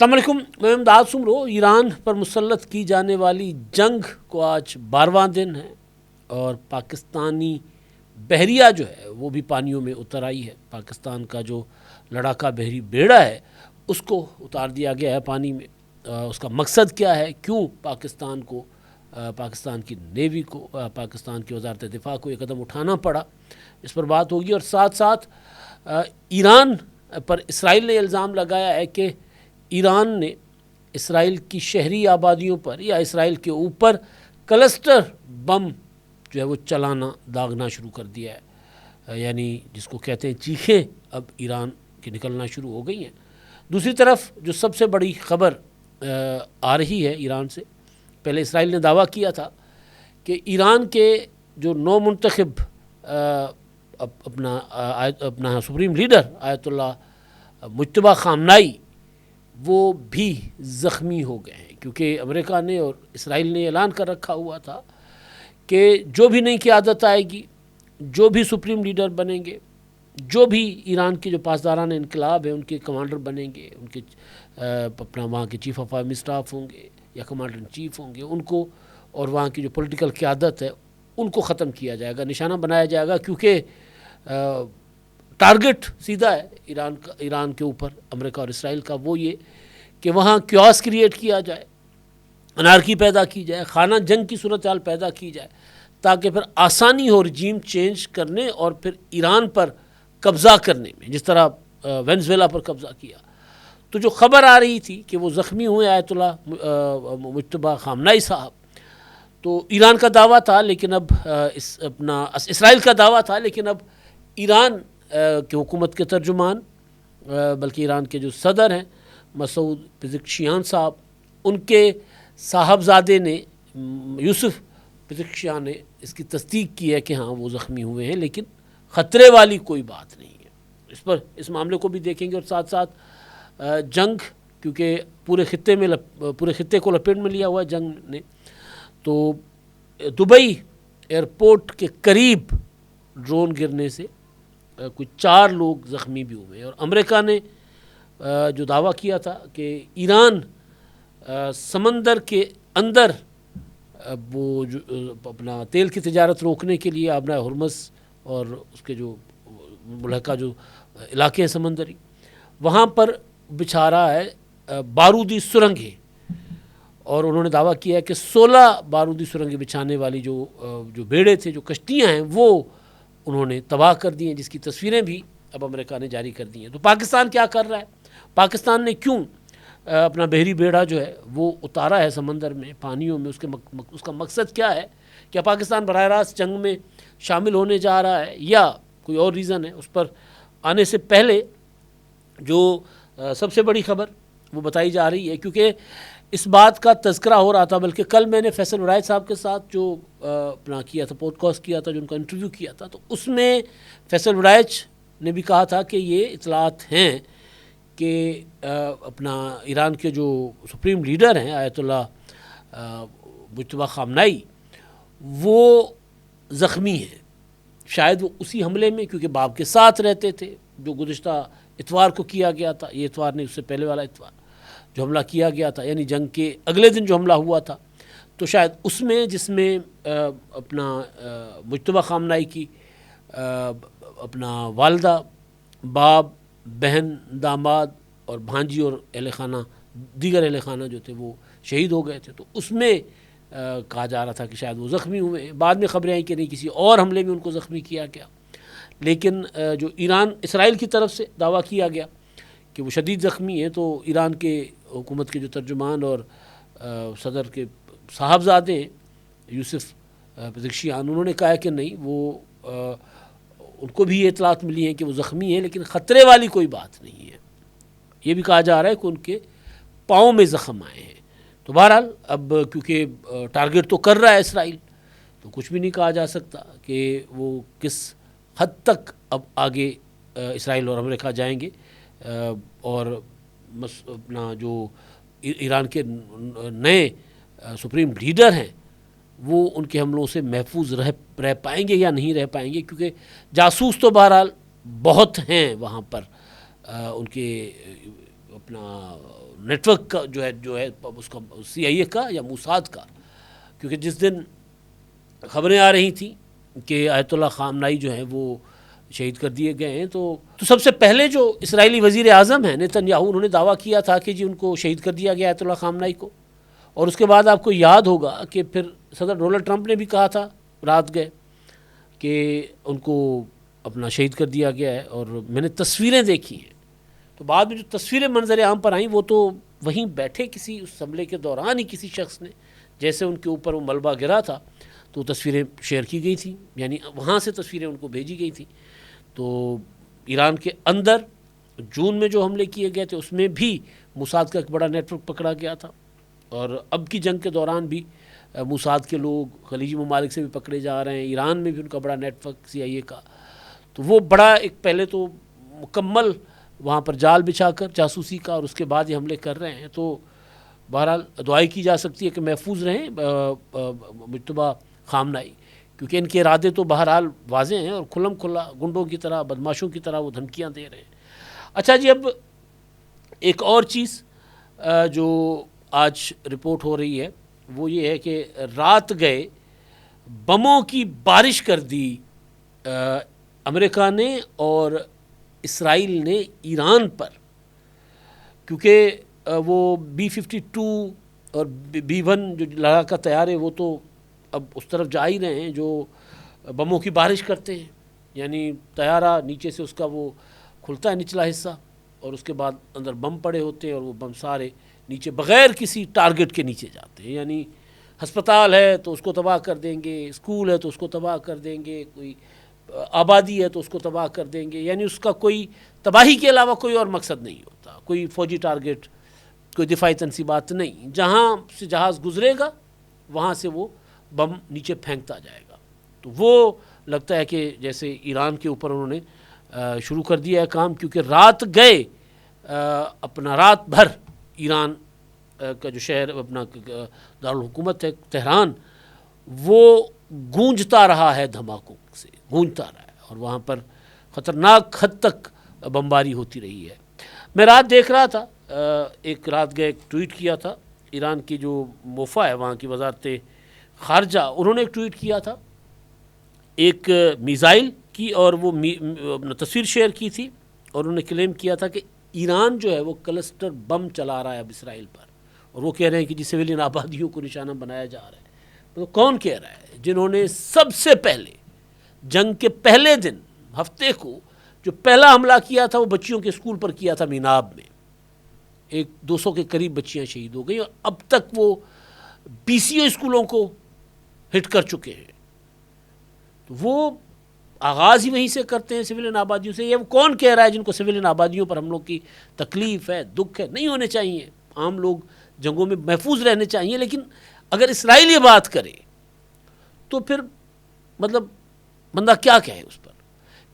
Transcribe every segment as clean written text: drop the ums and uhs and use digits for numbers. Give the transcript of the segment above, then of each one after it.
السلام علیکم، میں امداد سمرو۔ ایران پر مسلط کی جانے والی جنگ کو آج 12واں دن ہے اور پاکستانی بحریہ جو ہے وہ بھی پانیوں میں اتر آئی ہے۔ پاکستان کا جو لڑاکا بحری بیڑا ہے اس کو اتار دیا گیا ہے پانی میں۔ اس کا مقصد کیا ہے، کیوں پاکستان کو، پاکستان کی نیوی کو، پاکستان کی وزارت دفاع کو یہ قدم اٹھانا پڑا، اس پر بات ہوگی۔ اور ساتھ ساتھ ایران پر اسرائیل نے الزام لگایا ہے کہ ایران نے اسرائیل کی شہری آبادیوں پر یا اسرائیل کے اوپر کلسٹر بم جو ہے وہ چلانا، داغنا شروع کر دیا ہے، یعنی جس کو کہتے ہیں چیخیں اب ایران کی نکلنا شروع ہو گئی ہیں۔ دوسری طرف جو سب سے بڑی خبر آ رہی ہے ایران سے، پہلے اسرائیل نے دعویٰ کیا تھا کہ ایران کے جو نو منتخب اپنا سپریم لیڈر آیت اللہ مجتبیٰ خامنائی وہ بھی زخمی ہو گئے ہیں، کیونکہ امریکہ نے اور اسرائیل نے اعلان کر رکھا ہوا تھا کہ جو بھی نئی قیادت آئے گی، جو بھی سپریم لیڈر بنیں گے، جو بھی ایران کے جو پاسداران انقلاب ہیں ان کے کمانڈر بنیں گے، ان کے اپنا وہاں کے چیف آف آرمی اسٹاف ہوں گے یا کمانڈر ان چیف ہوں گے، ان کو اور وہاں کی جو پولیٹیکل قیادت ہے ان کو ختم کیا جائے گا، نشانہ بنایا جائے گا، کیونکہ ٹارگٹ سیدھا ہے ایران کے اوپر، امریکہ اور اسرائیل کا، وہ یہ کہ وہاں کیوس کریٹ کیا جائے، انارکی پیدا کی جائے، خانہ جنگ کی صورتحال پیدا کی جائے، تاکہ پھر آسانی ہو رجیم چینج کرنے اور پھر ایران پر قبضہ کرنے میں، جس طرح وینزویلا پر قبضہ کیا۔ تو جو خبر آ رہی تھی کہ وہ زخمی ہوئے آیت اللہ مجتبیٰ خامنائی صاحب، تو ایران کا دعویٰ تھا، لیکن اب اسرائیل کا دعویٰ تھا، لیکن اب ایران کے حکومت کے ترجمان، بلکہ ایران کے جو صدر ہیں مسعود پزشکیان صاحب، ان کے صاحبزادے نے، یوسف پزشکیان نے اس کی تصدیق کی ہے کہ ہاں وہ زخمی ہوئے ہیں، لیکن خطرے والی کوئی بات نہیں ہے۔ اس معاملے کو بھی دیکھیں گے، اور ساتھ ساتھ جنگ، کیونکہ پورے خطے کو لپیٹ میں لیا ہوا ہے جنگ نے، تو دبئی ایئرپورٹ کے قریب ڈرون گرنے سے کچھ 4 لوگ زخمی بھی ہوئے، اور امریکہ نے جو دعویٰ کیا تھا کہ ایران سمندر کے اندر وہ جو اپنا تیل کی تجارت روکنے کے لیے آبنہ ہرمز اور اس کے جو ملحقہ جو علاقے ہیں سمندری، وہاں پر بچھا رہا ہے بارودی سرنگیں، اور انہوں نے دعویٰ کیا ہے کہ 16 بارودی سرنگیں بچھانے والی جو بیڑے تھے، جو کشتیاں ہیں، وہ انہوں نے تباہ کر دی ہیں، جس کی تصویریں بھی اب امریکہ نے جاری کر دی ہیں۔ تو پاکستان کیا کر رہا ہے؟ پاکستان نے کیوں اپنا بحری بیڑا جو ہے وہ اتارا ہے سمندر میں، پانیوں میں؟ اس کا مقصد کیا ہے؟ کیا پاکستان براہ راست جنگ میں شامل ہونے جا رہا ہے یا کوئی اور ریزن ہے؟ اس پر آنے سے پہلے جو سب سے بڑی خبر وہ بتائی جا رہی ہے، کیونکہ اس بات کا تذکرہ ہو رہا تھا، بلکہ کل میں نے فیصل وڑائچ صاحب کے ساتھ جو اپنا کیا تھا، پوڈ کاسٹ کیا تھا، جو ان کا انٹرویو کیا تھا، تو اس میں فیصل وڑائچ نے بھی کہا تھا کہ یہ اطلاعات ہیں کہ اپنا ایران کے جو سپریم لیڈر ہیں آیت اللہ مجتبیٰ خامنائی، وہ زخمی ہیں، شاید وہ اسی حملے میں، کیونکہ باپ کے ساتھ رہتے تھے، جو گزشتہ اتوار کو کیا گیا تھا، یہ اتوار نہیں، اس سے پہلے والا اتوار جو حملہ کیا گیا تھا، یعنی جنگ کے اگلے دن جو حملہ ہوا تھا، تو شاید اس میں، جس میں اپنا مجتبیٰ خامنائی کی اپنا والدہ، باپ، بہن، داماد اور بھانجی اور دیگر اہل خانہ جو تھے وہ شہید ہو گئے تھے، تو اس میں کہا جا رہا تھا کہ شاید وہ زخمی ہوئے ہیں۔ بعد میں خبریں آئیں کہ نہیں، کسی اور حملے میں ان کو زخمی کیا گیا، لیکن جو اسرائیل کی طرف سے دعویٰ کیا گیا کہ وہ شدید زخمی ہیں، تو ایران کے حکومت کے جو ترجمان اور صدر کے صاحبزادے ہیں یوسف پزشکیان، انہوں نے کہا کہ نہیں، وہ ان کو بھی یہ اطلاعات ملی ہیں کہ وہ زخمی ہیں، لیکن خطرے والی کوئی بات نہیں ہے۔ یہ بھی کہا جا رہا ہے کہ ان کے پاؤں میں زخم آئے ہیں۔ تو بہرحال اب کیونکہ ٹارگٹ تو کر رہا ہے اسرائیل، تو کچھ بھی نہیں کہا جا سکتا کہ وہ کس حد تک اب آگے اسرائیل اور امریکہ جائیں گے، اور اپنا جو ایران کے نئے سپریم لیڈر ہیں وہ ان کے حملوں سے محفوظ رہ پائیں گے یا نہیں رہ پائیں گے، کیونکہ جاسوس تو بہرحال بہت ہیں وہاں پر، ان کے اپنا نیٹ ورک کا جو ہے اس کا CIA کا یا موساد کا، کیونکہ جس دن خبریں آ رہی تھیں کہ آیت اللہ خامنائی جو ہیں وہ شہید کر دیے گئے ہیں، تو سب سے پہلے جو اسرائیلی وزیر اعظم ہیں نیتن یاہو، انہوں نے دعویٰ کیا تھا کہ جی ان کو شہید کر دیا گیا آیت اللہ خامنائی کو، اور اس کے بعد آپ کو یاد ہوگا کہ پھر صدر ڈونلڈ ٹرمپ نے بھی کہا تھا رات گئے کہ ان کو اپنا شہید کر دیا گیا ہے، اور میں نے تصویریں دیکھی ہیں، تو بعد میں جو تصویریں منظر عام پر آئیں وہ تو وہیں بیٹھے کسی اس حملے کے دوران ہی کسی شخص نے جیسے ان کے اوپر وہ ملبہ گرا تھا تو تصویریں شیئر کی گئی تھیں، یعنی وہاں سے تصویریں ان کو بھیجی گئی تھیں۔ تو ایران کے اندر جون میں جو حملے کیے گئے تھے اس میں بھی موساد کا ایک بڑا نیٹ ورک پکڑا گیا تھا، اور اب کی جنگ کے دوران بھی موساد کے لوگ خلیجی ممالک سے بھی پکڑے جا رہے ہیں، ایران میں بھی ان کا بڑا نیٹ ورک CIA کا، تو وہ بڑا ایک پہلے تو مکمل وہاں پر جال بچھا کر جاسوسی کا، اور اس کے بعد یہ حملے کر رہے ہیں۔ تو بہرحال دعائی کی جا سکتی ہے کہ محفوظ رہیں مجتبیٰ خامنائی، کیونکہ ان کے ارادے تو بہرحال واضح ہیں اور کھلم کھلا گنڈوں کی طرح، بدماشوں کی طرح وہ دھمکیاں دے رہے ہیں۔ اچھا جی، اب ایک اور چیز جو آج رپورٹ ہو رہی ہے وہ یہ ہے کہ رات گئے بموں کی بارش کر دی امریکہ نے اور اسرائیل نے ایران پر، کیونکہ وہ B-52 اور B-1 جو لڑاکا طیارے وہ تو اب اس طرف جا ہی رہے ہیں جو بموں کی بارش کرتے ہیں، یعنی طیارہ نیچے سے اس کا وہ کھلتا ہے نچلا حصہ، اور اس کے بعد اندر بم پڑے ہوتے ہیں، اور وہ بم سارے نیچے بغیر کسی ٹارگٹ کے نیچے جاتے ہیں، یعنی ہسپتال ہے تو اس کو تباہ کر دیں گے، اسکول ہے تو اس کو تباہ کر دیں گے، کوئی آبادی ہے تو اس کو تباہ کر دیں گے، یعنی اس کا کوئی تباہی کے علاوہ کوئی اور مقصد نہیں ہوتا، کوئی فوجی ٹارگٹ، کوئی دفاعی تنصیبات نہیں، جہاں سے جہاز گزرے گا وہاں سے وہ بم نیچے پھینکتا جائے گا۔ تو وہ لگتا ہے کہ جیسے ایران کے اوپر انہوں نے شروع کر دیا ہے کام، کیونکہ رات گئے اپنا رات بھر ایران کا جو شہر اپنا دارالحکومت ہے تہران، وہ گونجتا رہا ہے، دھماکوں سے گونجتا رہا ہے، اور وہاں پر خطرناک حد تک بمباری ہوتی رہی ہے۔ میں رات دیکھ رہا تھا، ایک رات گئے ایک ٹویٹ کیا تھا ایران کی جو موفا ہے وہاں کی وزارت خارجہ، انہوں نے ایک ٹویٹ کیا تھا ایک میزائل کی، اور وہ تصویر شیئر کی تھی، اور انہوں نے کلیم کیا تھا کہ ایران جو ہے وہ کلسٹر بم چلا رہا ہے اب اسرائیل پر، اور وہ کہہ رہے ہیں کہ جی سویلین آبادیوں کو نشانہ بنایا جا رہا ہے۔ تو کون کہہ رہا ہے؟ جنہوں نے سب سے پہلے جنگ کے پہلے دن ہفتے کو جو پہلا حملہ کیا تھا وہ بچیوں کے اسکول پر کیا تھا میناب میں، 200 کے قریب بچیاں شہید ہو گئی، اور اب تک وہ 20 اسکولوں کو ہٹ کر چکے ہیں۔ تو وہ آغاز ہی وہیں سے کرتے ہیں، سویلین آبادیوں سے۔ یہ کون کہہ رہا ہے جن کو سویلین آبادیوں پر حملوں کی تکلیف ہے، دکھ ہے؟ نہیں ہونے چاہیے، عام لوگ جنگوں میں محفوظ رہنے چاہیے، لیکن اگر اسرائیل یہ بات کرے تو پھر مطلب بندہ کیا کہے اس پر،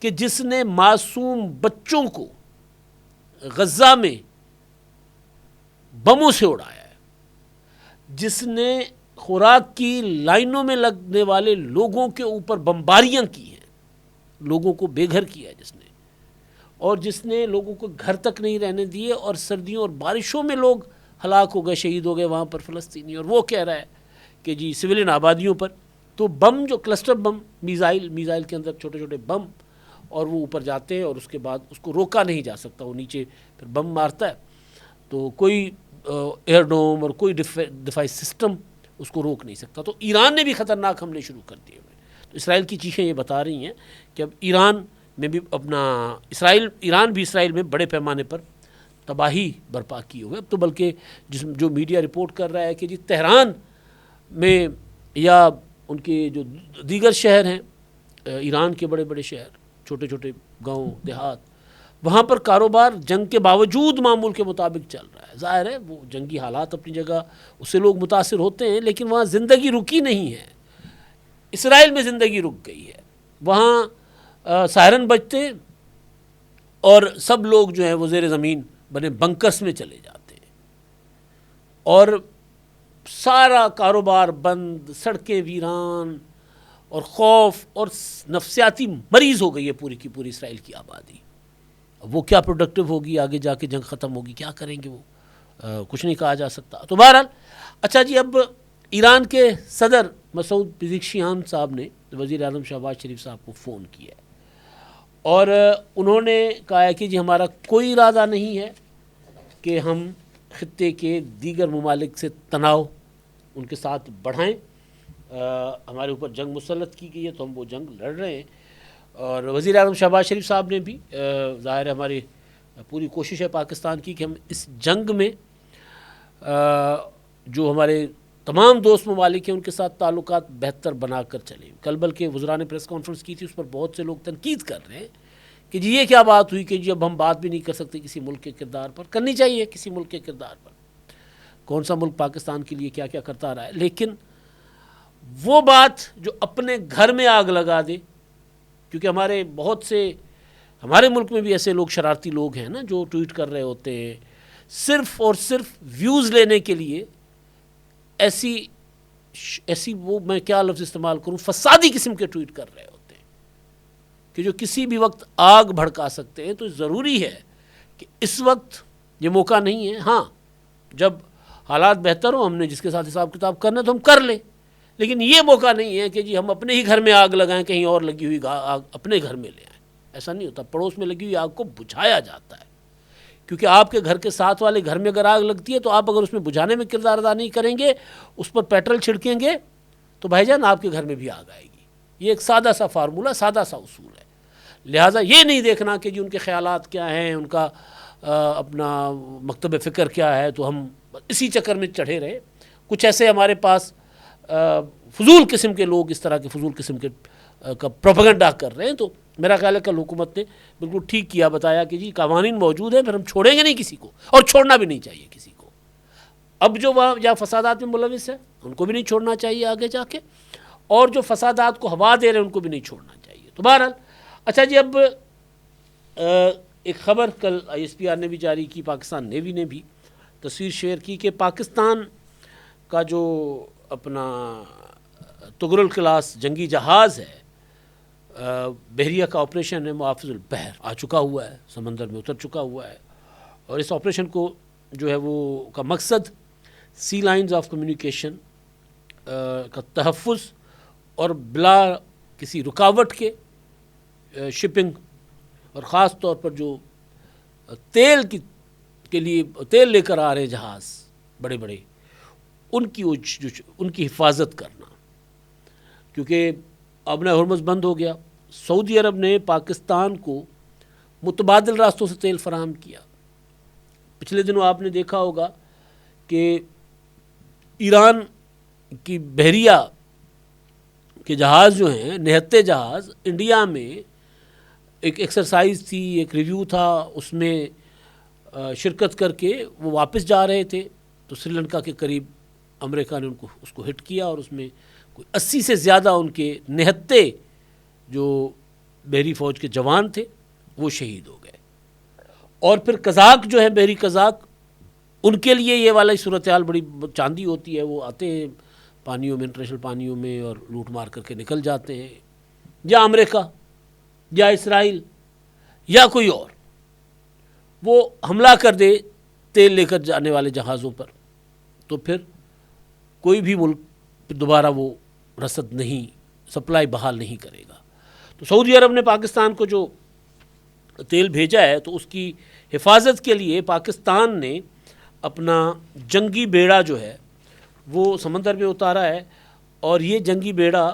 کہ جس نے معصوم بچوں کو غزہ میں بموں سے اڑایا ہے، جس نے خوراک کی لائنوں میں لگنے والے لوگوں کے اوپر بمباریاں کی ہیں، لوگوں کو بے گھر کیا ہے جس نے، اور جس نے لوگوں کو گھر تک نہیں رہنے دیے، اور سردیوں اور بارشوں میں لوگ ہلاک ہو گئے، شہید ہو گئے وہاں پر فلسطینی، اور وہ کہہ رہا ہے کہ جی سویلین آبادیوں پر تو بم جو کلسٹر بم، میزائل کے اندر چھوٹے چھوٹے بم، اور وہ اوپر جاتے ہیں، اور اس کے بعد اس کو روکا نہیں جا سکتا، وہ نیچے پھر بم مارتا ہے، تو کوئی ایئر ڈوم اور کوئی دفاعی سسٹم اس کو روک نہیں سکتا۔ تو ایران نے بھی خطرناک حملے شروع کر دیے ہوئے، تو اسرائیل کی چیخیں یہ بتا رہی ہیں کہ اب ایران میں بھی ایران بھی اسرائیل میں بڑے پیمانے پر تباہی برپا کیے ہوئے۔ اب تو بلکہ جو میڈیا رپورٹ کر رہا ہے کہ جی تہران میں یا ان کے جو دیگر شہر ہیں ایران کے بڑے بڑے شہر، چھوٹے چھوٹے گاؤں دیہات، وہاں پر کاروبار جنگ کے باوجود معمول کے مطابق چل رہا ہے۔ ظاہر ہے وہ جنگی حالات اپنی جگہ، اس سے لوگ متاثر ہوتے ہیں، لیکن وہاں زندگی رکی نہیں ہے۔ اسرائیل میں زندگی رک گئی ہے، وہاں سائرن بجتے اور سب لوگ جو ہیں وہ زیر زمین بنے بنکرس میں چلے جاتے ہیں، اور سارا کاروبار بند، سڑکیں ویران، اور خوف اور نفسیاتی مریض ہو گئی ہے پوری کی پوری اسرائیل کی آبادی۔ وہ کیا پروڈکٹیو ہوگی، آگے جا کے جنگ ختم ہوگی، کیا کریں گے وہ کچھ نہیں کہا جا سکتا. تو بہرحال اچھا جی، اب ایران کے صدر مسعود پزیکشیان صاحب نے وزیر اعظم شہباز شریف صاحب کو فون کیا ہے اور انہوں نے کہا ہے کہ جی ہمارا کوئی ارادہ نہیں ہے کہ ہم خطے کے دیگر ممالک سے تناؤ ان کے ساتھ بڑھائیں. ہمارے اوپر جنگ مسلط کی گئی ہے تو ہم وہ جنگ لڑ رہے ہیں. اور وزیر اعظم شہباز شریف صاحب نے بھی ظاہر ہے ہماری پوری کوشش ہے پاکستان کی کہ ہم اس جنگ میں جو ہمارے تمام دوست ممالک ہیں ان کے ساتھ تعلقات بہتر بنا کر چلیں. کل بلکہ وزراء نے پریس کانفرنس کی تھی، اس پر بہت سے لوگ تنقید کر رہے ہیں کہ جی یہ کیا بات ہوئی کہ جی اب ہم بات بھی نہیں کر سکتے کسی ملک کے کردار پر. کرنی چاہیے کسی ملک کے کردار پر، کون سا ملک پاکستان کے لیے کیا کیا کرتا رہا ہے، لیکن وہ بات جو اپنے گھر میں آگ لگا دے. کیونکہ ہمارے بہت سے ہمارے ملک میں بھی ایسے لوگ شرارتی لوگ ہیں نا جو ٹویٹ کر رہے ہوتے ہیں صرف اور صرف ویوز لینے کے لیے، ایسی وہ میں کیا لفظ استعمال کروں، فسادی قسم کے ٹویٹ کر رہے ہوتے ہیں کہ جو کسی بھی وقت آگ بھڑکا سکتے ہیں. تو ضروری ہے کہ اس وقت یہ موقع نہیں ہے. ہاں جب حالات بہتر ہوں، ہم نے جس کے ساتھ حساب کتاب کرنا تو ہم کر لیں، لیکن یہ موقع نہیں ہے کہ جی ہم اپنے ہی گھر میں آگ لگائیں، کہیں اور لگی ہوئی آگ اپنے گھر میں لے آئیں. ایسا نہیں ہوتا. پڑوس میں لگی ہوئی آگ کو بجھایا جاتا ہے، کیونکہ آپ کے گھر کے ساتھ والے گھر میں اگر آگ لگتی ہے تو آپ اگر اس میں بجھانے میں کردار ادا نہیں کریں گے، اس پر پیٹرول چھڑکیں گے تو بھائی جان آپ کے گھر میں بھی آگ آئے گی. یہ ایک سادہ سا فارمولہ، سادہ سا اصول ہے. لہٰذا یہ نہیں دیکھنا کہ جی ان کے خیالات کیا ہیں، ان کا اپنا مکتب فکر کیا ہے، تو ہم اسی چکر میں چڑھے رہے. کچھ ایسے ہمارے پاس فضول قسم کے لوگ اس طرح کے فضول قسم کے کا پروپیگنڈا کر رہے ہیں. تو میرا خیال ہے کل حکومت نے بالکل ٹھیک کیا، بتایا کہ جی قوانین موجود ہیں، پھر ہم چھوڑیں گے نہیں کسی کو، اور چھوڑنا بھی نہیں چاہیے کسی کو. اب جو وہاں یا فسادات میں ملوث ہیں ان کو بھی نہیں چھوڑنا چاہیے آگے جا کے، اور جو فسادات کو ہوا دے رہے ہیں ان کو بھی نہیں چھوڑنا چاہیے. تو بہرحال اچھا جی، اب ایک خبر کل ISPR نے بھی جاری کی، پاکستان نیوی نے بھی تصویر شیئر کی کہ پاکستان کا جو اپنا تغرل کلاس جنگی جہاز ہے، بحریہ کا آپریشن ہے، محافظ البحر آ چکا ہوا ہے، سمندر میں اتر چکا ہوا ہے. اور اس آپریشن کو جو ہے وہ کا مقصد سی لائنز آف کمیونیکیشن کا تحفظ اور بلا کسی رکاوٹ کے شپنگ، اور خاص طور پر جو تیل کے لیے تیل لے کر آ رہے جہاز بڑے بڑے، ان کی حفاظت کرنا. کیونکہ آبِ ہرمز بند ہو گیا، سعودی عرب نے پاکستان کو متبادل راستوں سے تیل فراہم کیا. پچھلے دنوں آپ نے دیکھا ہوگا کہ ایران کی بحریہ کے جہاز جو ہیں، نہتے جہاز، انڈیا میں ایک ایکسرسائز تھی، ایک ریویو تھا، اس میں شرکت کر کے وہ واپس جا رہے تھے تو سری لنکا کے قریب امریکہ نے اس کو ہٹ کیا، اور اس میں کوئی 80 سے زیادہ ان کے نہتے جو بحری فوج کے جوان تھے وہ شہید ہو گئے. اور پھر قزاق جو ہے، بحری قزاق، ان کے لیے یہ والا صورتحال بڑی چاندی ہوتی ہے. وہ آتے ہیں پانیوں میں، انٹرنیشنل پانیوں میں، اور لوٹ مار کر کے نکل جاتے ہیں. یا امریکہ یا اسرائیل یا کوئی اور وہ حملہ کر دے تیل لے کر جانے والے جہازوں پر، تو پھر کوئی بھی ملک دوبارہ وہ رسد نہیں، سپلائی بحال نہیں کرے گا. تو سعودی عرب نے پاکستان کو جو تیل بھیجا ہے تو اس کی حفاظت کے لیے پاکستان نے اپنا جنگی بیڑا جو ہے وہ سمندر میں اتارا ہے. اور یہ جنگی بیڑا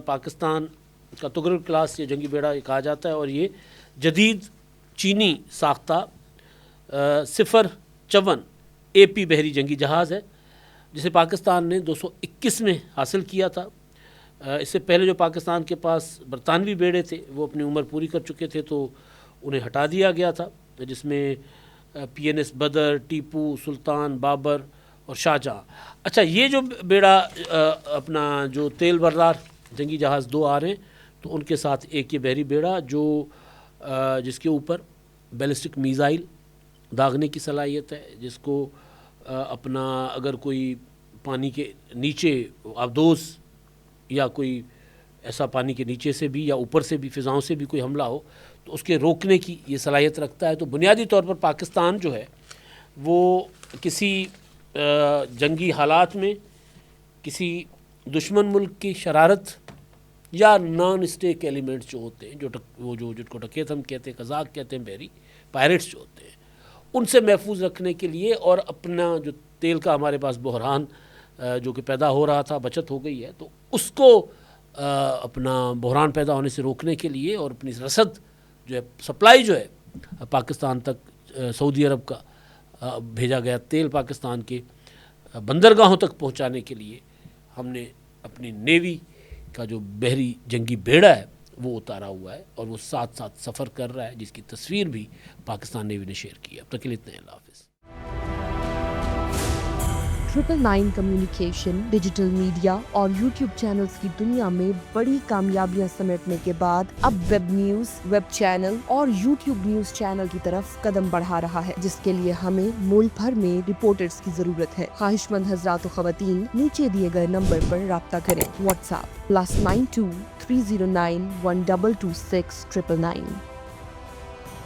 پاکستان کا تغرل کلاس یہ جنگی بیڑا کہا جاتا ہے، اور یہ جدید چینی ساختہ 054 AP بحری جنگی جہاز ہے، جسے پاکستان نے 221 میں حاصل کیا تھا. اس سے پہلے جو پاکستان کے پاس برطانوی بیڑے تھے وہ اپنی عمر پوری کر چکے تھے تو انہیں ہٹا دیا گیا تھا، جس میں PNS بدر، ٹیپو سلطان، بابر اور شاہجہاں. اچھا، یہ جو بیڑا اپنا جو تیل بردار جنگی جہاز 2 آ رہے ہیں، تو ان کے ساتھ ایک یہ بحری بیڑا جو جس کے اوپر بیلسٹک میزائل داغنے کی صلاحیت ہے، جس کو اپنا اگر کوئی پانی کے نیچے آبدوز یا کوئی ایسا پانی کے نیچے سے بھی یا اوپر سے بھی فضاؤں سے بھی کوئی حملہ ہو تو اس کے روکنے کی یہ صلاحیت رکھتا ہے. تو بنیادی طور پر پاکستان جو ہے وہ کسی جنگی حالات میں کسی دشمن ملک کی شرارت یا نان اسٹیک ایلیمنٹس جو ہوتے ہیں جن کو ٹکیت ہم کہتے ہیں، قزاق کہتے ہیں، بحری پائریٹس جو ہوتے ہیں، ان سے محفوظ رکھنے کے لیے اور اپنا جو تیل کا ہمارے پاس بحران جو کہ پیدا ہو رہا تھا، بچت ہو گئی ہے، تو اس کو اپنا بحران پیدا ہونے سے روکنے کے لیے اور اپنی رسد جو ہے سپلائی جو ہے پاکستان تک سعودی عرب کا بھیجا گیا تیل پاکستان کے بندرگاہوں تک پہنچانے کے لیے ہم نے اپنی نیوی کا جو بحری جنگی بیڑا ہے وہ اتارا ہوا ہے اور وہ ساتھ ساتھ سفر کر رہا ہے، جس کی تصویر بھی پاکستان نیوی نے شیئر کی ہے. اب تک کے لیے اتنے. اللہ حافظ. 999 کمیونیکیشن، ڈیجیٹل میڈیا اور یوٹیوب چینلز کی دنیا میں بڑی کامیابیاں سمیٹنے کے بعد اب ویب نیوز، ویب چینل اور یوٹیوب نیوز چینل کی طرف قدم بڑھا رہا ہے، جس کے لیے ہمیں ملک بھر میں رپورٹرز کی ضرورت ہے. خواہش مند حضرات و خواتین نیچے دیے گئے نمبر پر رابطہ کریں. What's app +92 309 1226 999.